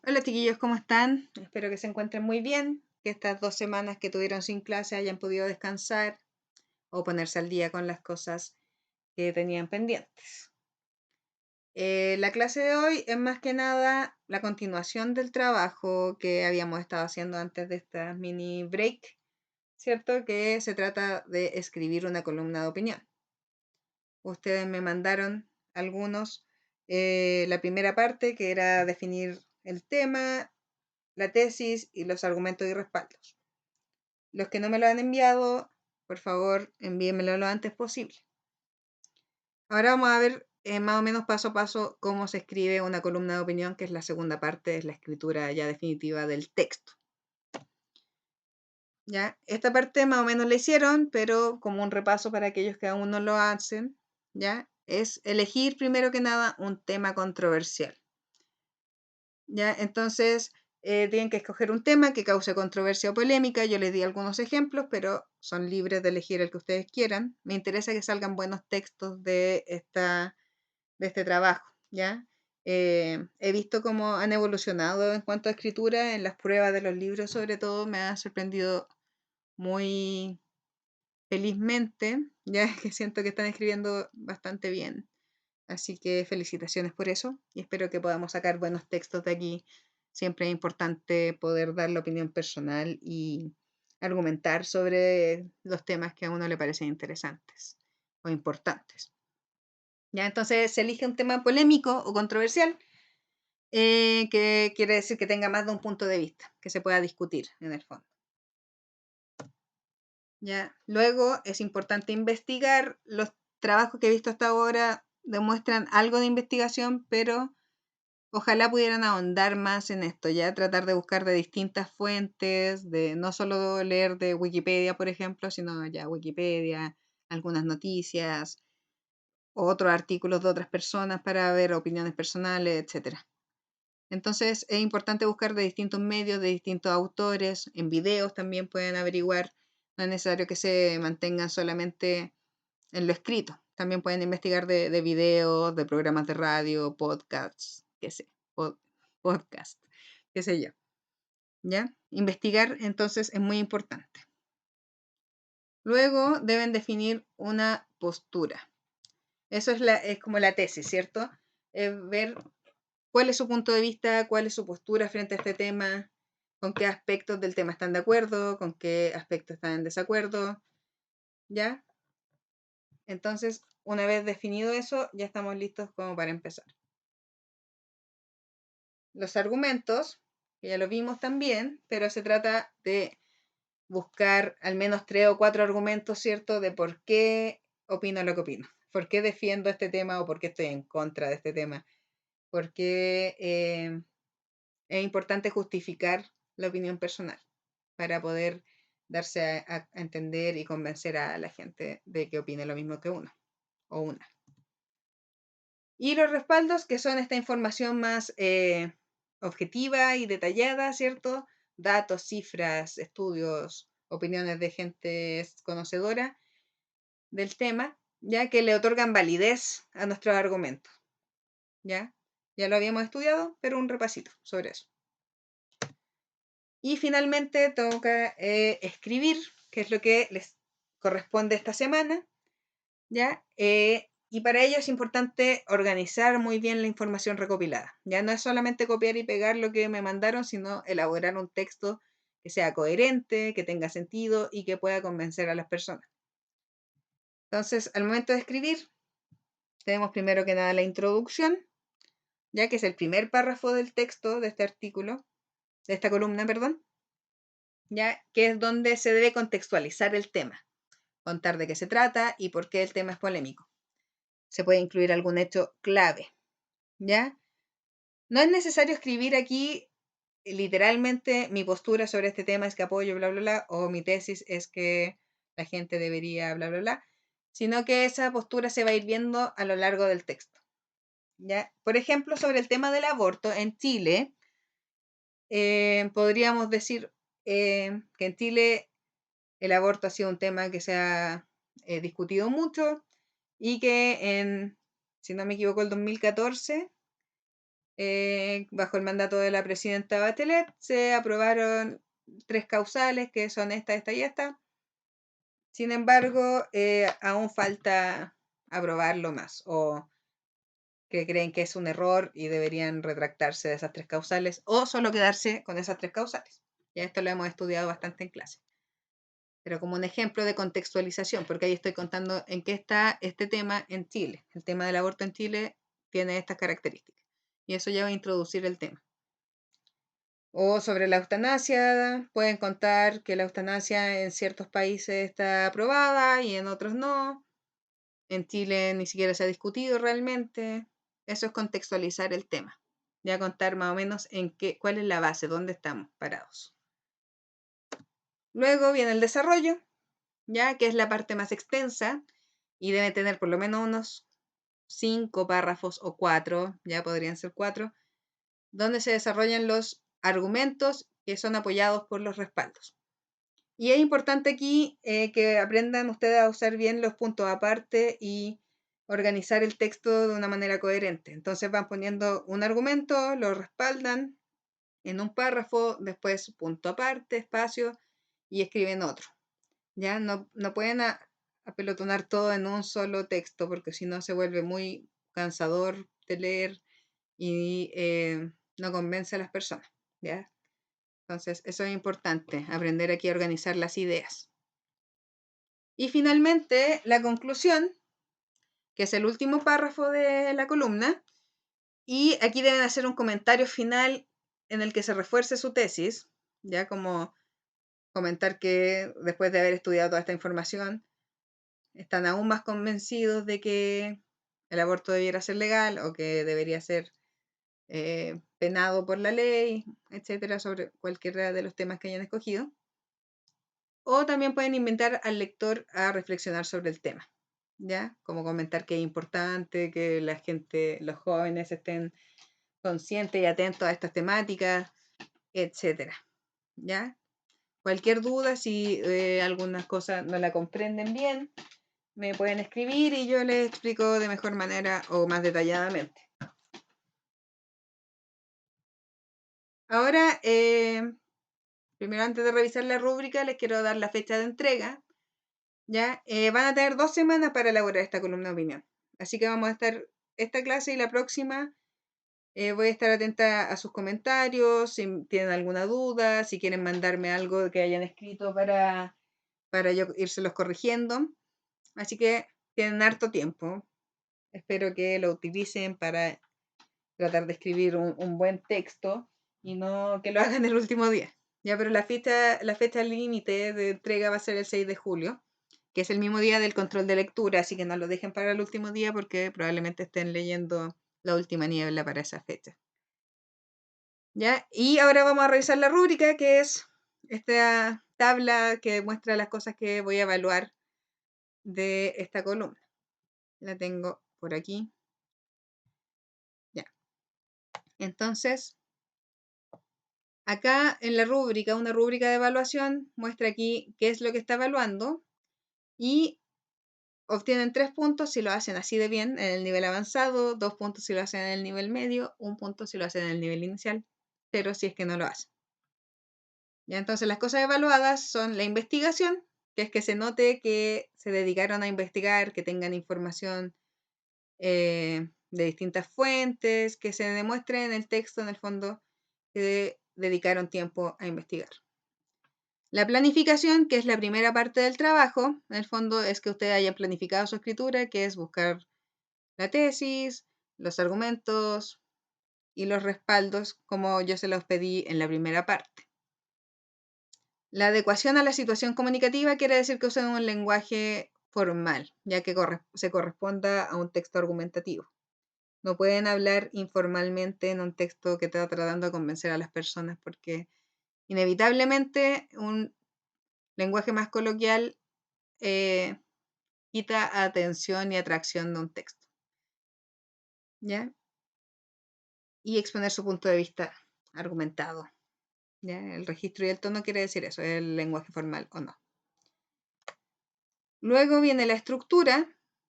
Hola chiquillos, ¿cómo están? Espero que se encuentren muy bien, que estas 2 semanas que tuvieron sin clase hayan podido descansar o ponerse al día con las cosas que tenían pendientes. La clase de hoy es más que nada la continuación del trabajo que habíamos estado haciendo antes de esta mini break, ¿cierto? Que se trata de escribir una columna de opinión. Ustedes me mandaron algunos la primera parte, que era definir el tema, la tesis y los argumentos y respaldos. Los que no me lo han enviado, por favor, envíenmelo lo antes posible. Ahora vamos a ver más o menos paso a paso cómo se escribe una columna de opinión, que es la segunda parte, es la escritura ya definitiva del texto. ¿Ya? Esta parte más o menos la hicieron, pero como un repaso para aquellos que aún no lo hacen, ¿ya? Es elegir primero que nada un tema controversial. ¿Ya? Entonces, tienen que escoger un tema que cause controversia o polémica. Yo les di algunos ejemplos, pero son libres de elegir el que ustedes quieran. Me interesa que salgan buenos textos de este trabajo, ¿ya? He visto cómo han evolucionado en cuanto a escritura en las pruebas de los libros, sobre todo me ha sorprendido muy felizmente, ya que siento que están escribiendo bastante bien. Así que felicitaciones por eso y espero que podamos sacar buenos textos de aquí. Siempre es importante poder dar la opinión personal y argumentar sobre los temas que a uno le parecen interesantes o importantes. Ya, entonces se elige un tema polémico o controversial, que quiere decir que tenga más de un punto de vista, que se pueda discutir en el fondo. Ya, luego es importante investigar. Los trabajos que he visto hasta ahora demuestran algo de investigación, pero ojalá pudieran ahondar más en esto, ya tratar de buscar de distintas fuentes, de no solo leer de Wikipedia, por ejemplo, sino ya Wikipedia, algunas noticias, otros artículos de otras personas para ver opiniones personales, etcétera. Entonces es importante buscar de distintos medios, de distintos autores, en videos también pueden averiguar, no es necesario que se mantengan solamente en lo escrito, también pueden investigar de videos, de programas de radio, podcasts, qué sé, podcast, qué sé yo, ¿ya? Investigar entonces es muy importante. Luego deben definir una postura. Eso es como la tesis, ¿cierto? Ver cuál es su punto de vista, cuál es su postura frente a este tema, con qué aspectos del tema están de acuerdo, con qué aspectos están en desacuerdo, ¿ya? Entonces, una vez definido eso, ya estamos listos como para empezar. Los argumentos, que ya lo vimos también, pero se trata de buscar al menos 3 o 4 argumentos, ¿cierto? De por qué opino lo que opino, por qué defiendo este tema o por qué estoy en contra de este tema, por qué es importante justificar la opinión personal para poder darse a entender y convencer a la gente de que opine lo mismo que uno o una. Y los respaldos, que son esta información más objetiva y detallada, ¿cierto? Datos, cifras, estudios, opiniones de gente conocedora del tema, ya que le otorgan validez a nuestros argumentos. ¿Ya? Ya lo habíamos estudiado, pero un repasito sobre eso. Y finalmente toca escribir, que es lo que les corresponde esta semana, ¿ya? Y para ello es importante organizar muy bien la información recopilada. Ya no es solamente copiar y pegar lo que me mandaron, sino elaborar un texto que sea coherente, que tenga sentido y que pueda convencer a las personas. Entonces, al momento de escribir, tenemos primero que nada la introducción, ya que es el primer párrafo del texto de este artículo, de esta columna, perdón, ya que es donde se debe contextualizar el tema, contar de qué se trata y por qué el tema es polémico. Se puede incluir algún hecho clave, ¿ya? No es necesario escribir aquí literalmente mi postura sobre este tema es que apoyo, bla, bla, bla, o mi tesis es que la gente debería, bla, bla, bla, sino que esa postura se va a ir viendo a lo largo del texto, ¿ya? Por ejemplo, sobre el tema del aborto en Chile, podríamos decir que en Chile el aborto ha sido un tema que se ha discutido mucho y que si no me equivoco, el 2014 bajo el mandato de la presidenta Bachelet, se aprobaron 3 causales, que son esta, esta y esta. Sin embargo, aún falta aprobarlo más, o que creen que es un error y deberían retractarse de esas 3 causales, o solo quedarse con esas 3 causales. Ya esto lo hemos estudiado bastante en clase. Pero como un ejemplo de contextualización, porque ahí estoy contando en qué está este tema en Chile. El tema del aborto en Chile tiene estas características. Y eso ya va a introducir el tema. O sobre la eutanasia, pueden contar que la eutanasia en ciertos países está aprobada y en otros no. En Chile ni siquiera se ha discutido realmente. Eso es contextualizar el tema. Ya contar más o menos en qué, cuál es la base, dónde estamos parados. Luego viene el desarrollo, ya que es la parte más extensa y debe tener por lo menos unos 5 párrafos o 4, ya podrían ser 4, donde se desarrollan los argumentos que son apoyados por los respaldos. Y es importante aquí que aprendan ustedes a usar bien los puntos aparte y organizar el texto de una manera coherente. Entonces van poniendo un argumento, lo respaldan en un párrafo, después punto aparte, espacio y escriben otro. Ya no pueden apelotonar todo en un solo texto porque si no se vuelve muy cansador de leer y no convence a las personas. ¿Ya? Entonces, eso es importante, aprender aquí a organizar las ideas. Y finalmente, la conclusión, que es el último párrafo de la columna, y aquí deben hacer un comentario final en el que se refuerce su tesis, ya como comentar que después de haber estudiado toda esta información, están aún más convencidos de que el aborto debiera ser legal o que debería ser penado por la ley, etcétera, sobre cualquiera de los temas que hayan escogido. O también pueden invitar al lector a reflexionar sobre el tema, ¿ya? Como comentar que es importante que la gente, los jóvenes estén conscientes y atentos a estas temáticas, etcétera, ¿ya? Cualquier duda, si algunas cosas no la comprenden bien, me pueden escribir y yo les explico de mejor manera o más detalladamente. Ahora, primero antes de revisar la rúbrica, les quiero dar la fecha de entrega. ¿Ya? Van a tener 2 semanas para elaborar esta columna de opinión. Así que vamos a estar esta clase y la próxima. Voy a estar atenta a sus comentarios, si tienen alguna duda, si quieren mandarme algo que hayan escrito para yo írselos corrigiendo. Así que tienen harto tiempo. Espero que lo utilicen para tratar de escribir un buen texto y no que lo hagan el último día. Ya, pero la fecha límite de entrega va a ser el 6 de julio, que es el mismo día del control de lectura, así que no lo dejen para el último día porque probablemente estén leyendo La última niebla para esa fecha. ¿Ya? Y ahora vamos a revisar la rúbrica, que es esta tabla que muestra las cosas que voy a evaluar de esta columna. La tengo por aquí. Ya. Entonces, acá en la rúbrica, una rúbrica de evaluación muestra aquí qué es lo que está evaluando y obtienen 3 puntos si lo hacen así de bien en el nivel avanzado, 2 puntos si lo hacen en el nivel medio, 1 punto si lo hacen en el nivel inicial, 0 si es que no lo hacen. Ya, entonces las cosas evaluadas son la investigación, que es que se note que se dedicaron a investigar, que tengan información de distintas fuentes, que se demuestre en el texto, en el fondo, que dedicaron tiempo a investigar. La planificación, que es la primera parte del trabajo, en el fondo es que ustedes hayan planificado su escritura, que es buscar la tesis, los argumentos y los respaldos, como yo se los pedí en la primera parte. La adecuación a la situación comunicativa quiere decir que usen un lenguaje formal, ya que se corresponda a un texto argumentativo. No pueden hablar informalmente en un texto que está tratando de convencer a las personas, porque inevitablemente un lenguaje más coloquial quita atención y atracción de un texto. ¿Ya? Y exponer su punto de vista argumentado. ¿Ya? El registro y el tono quiere decir eso, el lenguaje formal o no. Luego viene la estructura,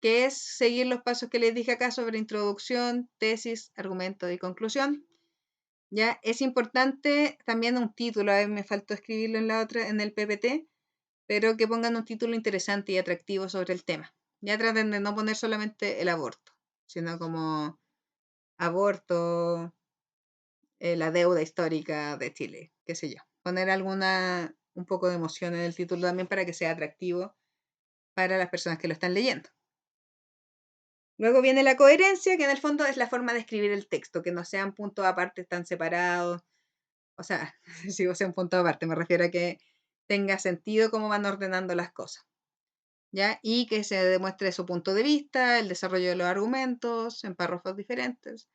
que es seguir los pasos que les dije acá sobre introducción, tesis, argumento y conclusión. Ya es importante también un título, a ver, me faltó escribirlo en la otra, en el PPT, pero que pongan un título interesante y atractivo sobre el tema. Ya traten de no poner solamente el aborto, sino como aborto, la deuda histórica de Chile, qué sé yo. Poner un poco de emoción en el título también para que sea atractivo para las personas que lo están leyendo. Luego viene la coherencia, que en el fondo es la forma de escribir el texto, que no sean puntos aparte tan separados. O sea, si sea un punto aparte, me refiero a que tenga sentido cómo van ordenando las cosas. ¿Ya? Y que se demuestre su punto de vista, el desarrollo de los argumentos en párrafos diferentes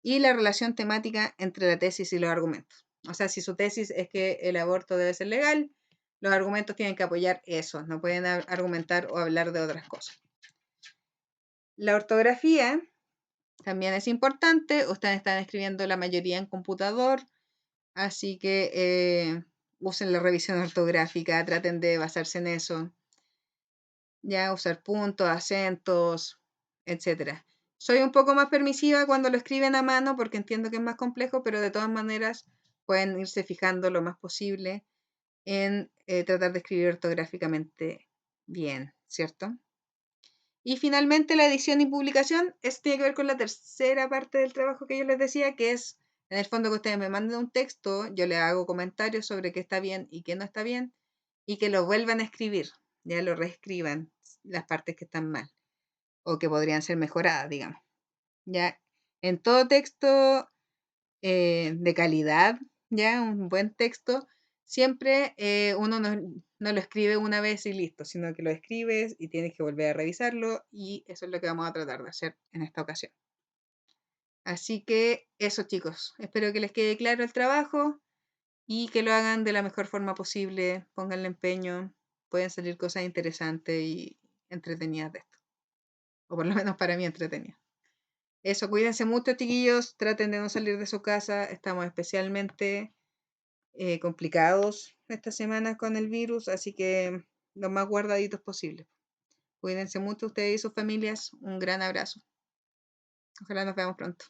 y la relación temática entre la tesis y los argumentos. O sea, si su tesis es que el aborto debe ser legal, los argumentos tienen que apoyar eso, no pueden argumentar o hablar de otras cosas. La ortografía también es importante. Ustedes están escribiendo la mayoría en computador, así que usen la revisión ortográfica, traten de basarse en eso. Ya usar puntos, acentos, etcétera. Soy un poco más permisiva cuando lo escriben a mano porque entiendo que es más complejo, pero de todas maneras pueden irse fijando lo más posible en tratar de escribir ortográficamente bien, ¿cierto? Y finalmente la edición y publicación, esto tiene que ver con la tercera parte del trabajo que yo les decía, que es en el fondo que ustedes me manden un texto, yo les hago comentarios sobre qué está bien y qué no está bien, y que lo vuelvan a escribir, ya lo reescriban las partes que están mal o que podrían ser mejoradas, digamos. Ya en todo texto de calidad, ya un buen texto, siempre uno no lo escribe una vez y listo, sino que lo escribes y tienes que volver a revisarlo y eso es lo que vamos a tratar de hacer en esta ocasión. Así que eso, chicos, espero que les quede claro el trabajo y que lo hagan de la mejor forma posible, pónganle empeño, pueden salir cosas interesantes y entretenidas de esto, o por lo menos para mí entretenidas. Eso, cuídense mucho, chiquillos, traten de no salir de su casa, estamos especialmente complicados esta semana con el virus, así que lo más guardaditos posible. Cuídense mucho ustedes y sus familias, un gran abrazo. Ojalá nos veamos pronto.